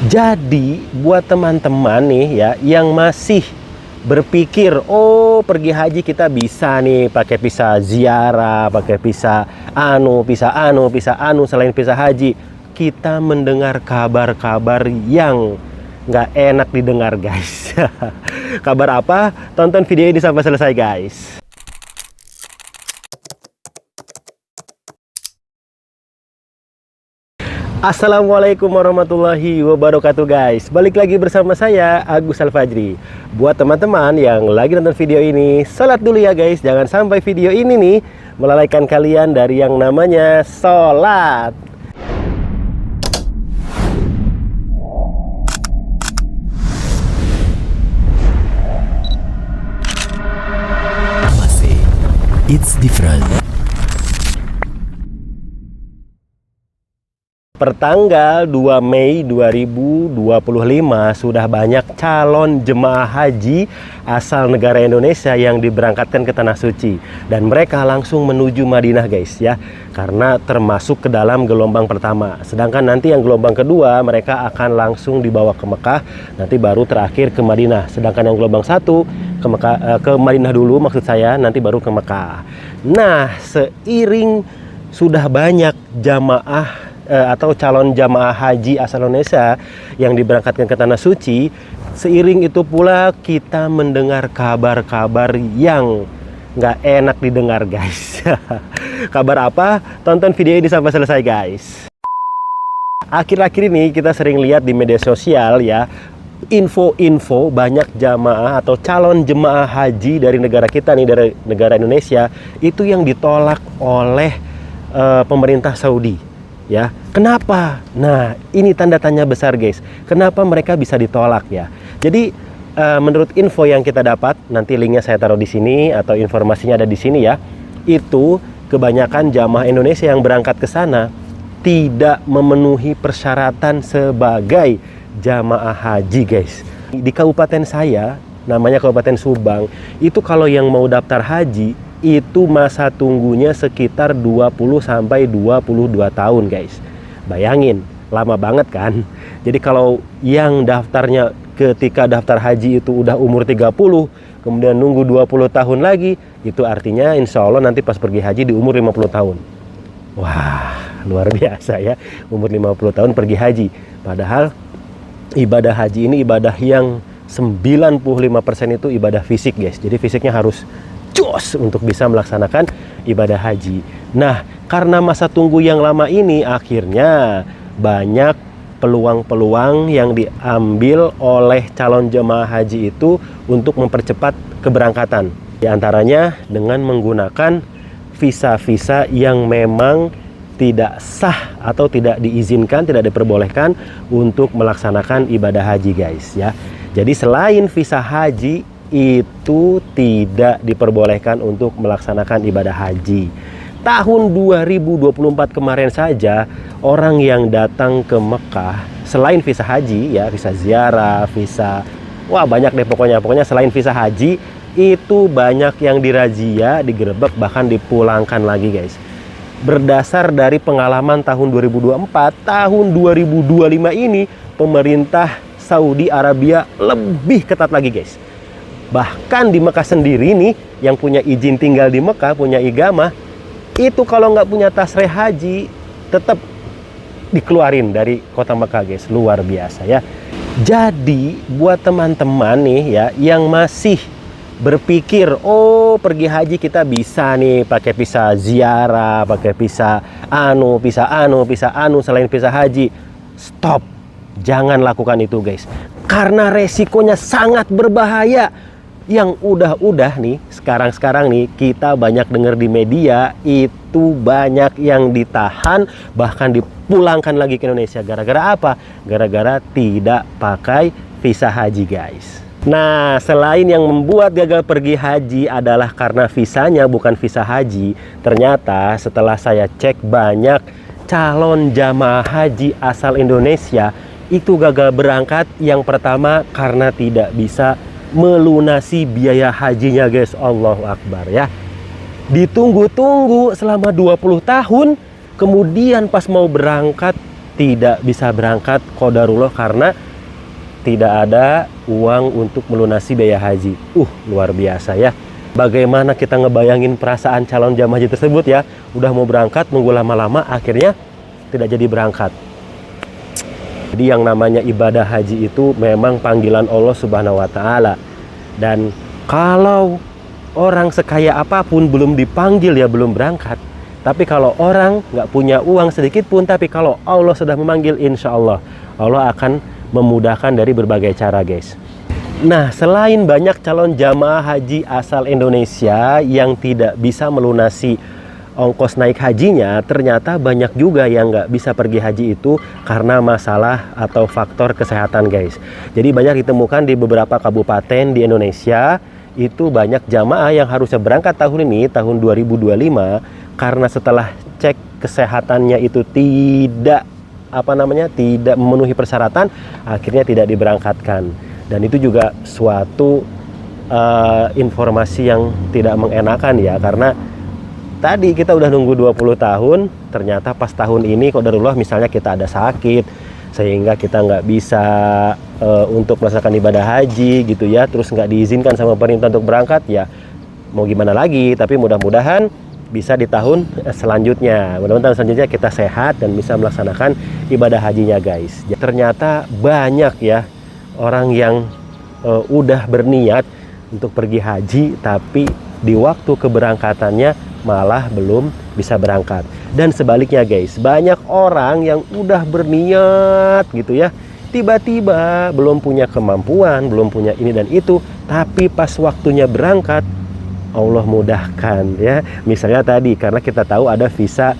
Jadi buat teman-teman nih ya yang masih berpikir, oh pergi haji kita bisa nih pakai visa ziarah, pakai visa selain visa haji. Kita mendengar kabar-kabar yang nggak enak didengar guys. Kabar apa? Tonton video ini sampai selesai guys. Assalamualaikum warahmatullahi wabarakatuh guys. Balik lagi bersama saya Agus Al-Fajri. Buat teman-teman yang lagi nonton video ini, salat dulu ya guys. Jangan sampai video ini nih melalaikan kalian dari yang namanya sholat. It's different. Pertanggal 2 Mei 2025 sudah banyak calon jemaah haji asal negara Indonesia yang diberangkatkan ke Tanah Suci. Dan mereka langsung menuju Madinah guys ya. Karena termasuk ke dalam gelombang pertama. Sedangkan nanti yang gelombang kedua mereka akan langsung dibawa ke Mekah. Nanti baru terakhir ke Madinah. Sedangkan yang gelombang satu ke Madinah dulu maksud saya, nanti baru ke Mekah. Nah, seiring sudah banyak jamaah atau calon jamaah haji asal Indonesia yang diberangkatkan ke Tanah Suci, seiring itu pula kita mendengar kabar-kabar yang nggak enak didengar guys. Kabar apa? Tonton video ini sampai selesai guys. Akhir-akhir ini kita sering lihat di media sosial ya, info-info banyak jamaah atau calon jemaah haji dari negara kita nih, dari negara Indonesia itu yang ditolak oleh pemerintah Saudi. Ya, kenapa? Nah, ini tanda tanya besar guys. Kenapa mereka bisa ditolak ya? Jadi menurut info yang kita dapat, nanti linknya saya taruh di sini atau informasinya ada di sini ya. Itu kebanyakan jamaah Indonesia yang berangkat ke sana tidak memenuhi persyaratan sebagai jamaah haji guys. Di kabupaten saya, namanya Kabupaten Subang, itu kalau yang mau daftar haji itu masa tunggunya sekitar 20 sampai 22 tahun guys. Bayangin, lama banget kan? Jadi kalau yang daftarnya ketika daftar haji itu udah umur 30, kemudian nunggu 20 tahun lagi, itu artinya insya Allah nanti pas pergi haji di umur 50 tahun. Wah, luar biasa ya, umur 50 tahun pergi haji. Padahal ibadah haji ini ibadah yang 95% itu ibadah fisik guys. Jadi fisiknya harus jos untuk bisa melaksanakan ibadah haji. Nah, karena masa tunggu yang lama ini, akhirnya banyak peluang-peluang yang diambil oleh calon jemaah haji itu untuk mempercepat keberangkatan. Di antaranya dengan menggunakan visa-visa yang memang tidak sah atau tidak diizinkan, tidak diperbolehkan untuk melaksanakan ibadah haji guys ya. Jadi selain visa haji itu tidak diperbolehkan untuk melaksanakan ibadah haji. Tahun 2024 kemarin saja orang yang datang ke Mekah selain visa haji ya, visa ziarah, visa banyak deh pokoknya selain visa haji itu banyak yang dirazia, digerebek, bahkan dipulangkan lagi guys. Berdasar dari pengalaman tahun 2024, tahun 2025 ini pemerintah Saudi Arabia lebih ketat lagi guys. Bahkan di Mekah sendiri nih, yang punya izin tinggal di Mekah, punya igamah, itu kalau nggak punya tasreh haji, tetap dikeluarin dari kota Mekah guys. Luar biasa ya. Jadi buat teman-teman nih ya, yang masih berpikir, oh pergi haji kita bisa nih pakai visa ziarah, pakai visa selain visa haji. Stop, jangan lakukan itu guys. Karena resikonya sangat berbahaya. Yang udah nih sekarang nih kita banyak dengar di media itu banyak yang ditahan bahkan dipulangkan lagi ke Indonesia. Gara-gara apa? Gara-gara tidak pakai visa haji guys. Nah, selain yang membuat gagal pergi haji adalah karena visanya bukan visa haji, ternyata setelah saya cek banyak calon jamaah haji asal Indonesia itu gagal berangkat. Yang pertama karena tidak bisa melunasi biaya hajinya guys. Allahu Akbar ya. Ditunggu-tunggu selama 20 tahun, kemudian pas mau berangkat tidak bisa berangkat qadarullah karena tidak ada uang untuk melunasi biaya haji. Luar biasa ya. Bagaimana kita ngebayangin perasaan calon jamaah haji tersebut ya. Udah mau berangkat, nunggu lama-lama, akhirnya tidak jadi berangkat. Jadi yang namanya ibadah haji itu memang panggilan Allah Subhanahu wa Ta'ala. Dan kalau orang sekaya apapun belum dipanggil ya belum berangkat. Tapi kalau orang nggak punya uang sedikit pun, tapi kalau Allah sudah memanggil, insya Allah Allah akan memudahkan dari berbagai cara, guys. Nah, selain banyak calon jamaah haji asal Indonesia yang tidak bisa melunasi ongkos naik hajinya, ternyata banyak juga yang nggak bisa pergi haji itu karena masalah atau faktor kesehatan, guys. Jadi banyak ditemukan di beberapa kabupaten di Indonesia, itu banyak jamaah yang harusnya berangkat tahun ini, tahun 2025, karena setelah cek kesehatannya itu tidak tidak memenuhi persyaratan, akhirnya tidak diberangkatkan. Dan itu juga suatu informasi yang tidak mengenakan ya, karena tadi kita udah nunggu 20 tahun, ternyata pas tahun ini qadarullah misalnya kita ada sakit sehingga kita nggak bisa untuk melaksanakan ibadah haji gitu ya, terus nggak diizinkan sama pemerintah untuk berangkat, ya mau gimana lagi. Tapi mudah-mudahan bisa di tahun selanjutnya, mudah-mudahan tahun selanjutnya kita sehat dan bisa melaksanakan ibadah hajinya, guys. Ternyata banyak ya orang yang udah berniat untuk pergi haji, tapi di waktu keberangkatannya malah belum bisa berangkat. Dan sebaliknya, guys, banyak orang yang udah berniat gitu ya, tiba-tiba belum punya kemampuan, belum punya ini dan itu, tapi pas waktunya berangkat Allah mudahkan ya. Misalnya tadi karena kita tahu ada visa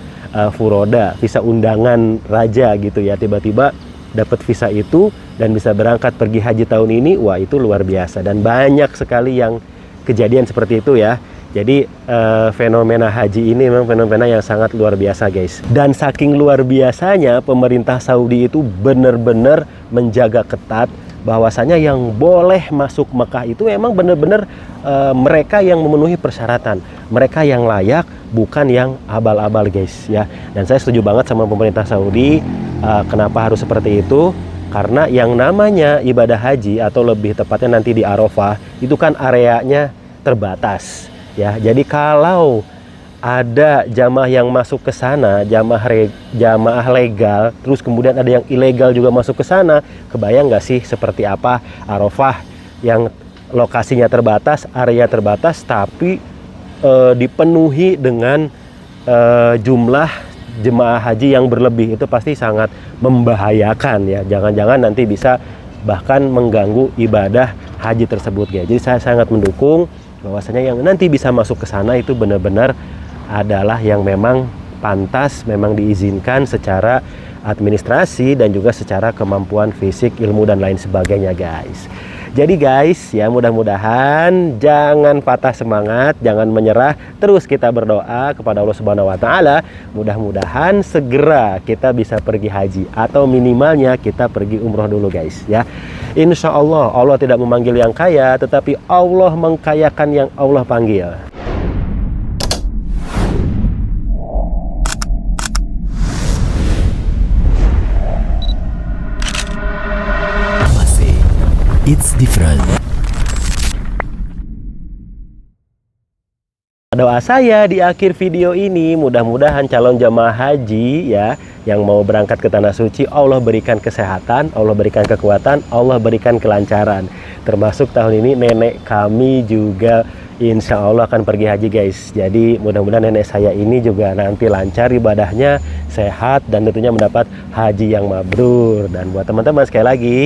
furoda, visa undangan raja gitu ya, tiba-tiba dapat visa itu dan bisa berangkat pergi haji tahun ini. Wah, itu luar biasa dan banyak sekali yang kejadian seperti itu ya. Jadi fenomena haji ini memang fenomena yang sangat luar biasa, guys. Dan saking luar biasanya, pemerintah Saudi itu benar-benar menjaga ketat bahwasanya yang boleh masuk Mekah itu memang benar-benar mereka yang memenuhi persyaratan, mereka yang layak, bukan yang abal-abal, guys ya. Dan saya setuju banget sama pemerintah Saudi. Kenapa harus seperti itu? Karena yang namanya ibadah haji atau lebih tepatnya nanti di Arafah itu kan areanya terbatas ya. Jadi kalau ada jamaah yang masuk ke sana, jamaah legal, terus kemudian ada yang ilegal juga masuk ke sana, kebayang nggak sih seperti apa Arafah yang lokasinya terbatas, area terbatas, tapi dipenuhi dengan jumlah jemaah haji yang berlebih. Itu pasti sangat membahayakan ya. Jangan-jangan nanti bisa bahkan mengganggu ibadah haji tersebut ya. Jadi saya sangat mendukung bahwasanya yang nanti bisa masuk ke sana itu benar-benar adalah yang memang pantas, memang diizinkan secara administrasi dan juga secara kemampuan fisik, ilmu dan lain sebagainya, guys. Jadi guys ya, mudah-mudahan jangan patah semangat, jangan menyerah, terus kita berdoa kepada Allah Subhanahu wa Ta'ala, mudah-mudahan segera kita bisa pergi haji atau minimalnya kita pergi umroh dulu, guys ya. Insya Allah Allah tidak memanggil yang kaya, tetapi Allah mengkayakan yang Allah panggil. It's different. Doa saya di akhir video ini, mudah-mudahan calon jamaah haji ya yang mau berangkat ke Tanah Suci, Allah berikan kesehatan, Allah berikan kekuatan, Allah berikan kelancaran. Termasuk tahun ini nenek kami juga insya Allah akan pergi haji, guys. Jadi mudah-mudahan nenek saya ini juga nanti lancar ibadahnya, sehat, dan tentunya mendapat haji yang mabrur. Dan buat teman-teman sekali lagi,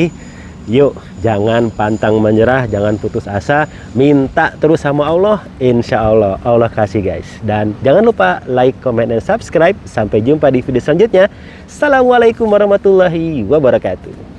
yuk jangan pantang menyerah, jangan putus asa, minta terus sama Allah, insya Allah Allah kasih, guys. Dan jangan lupa like, comment, dan subscribe. Sampai jumpa di video selanjutnya. Assalamualaikum warahmatullahi wabarakatuh.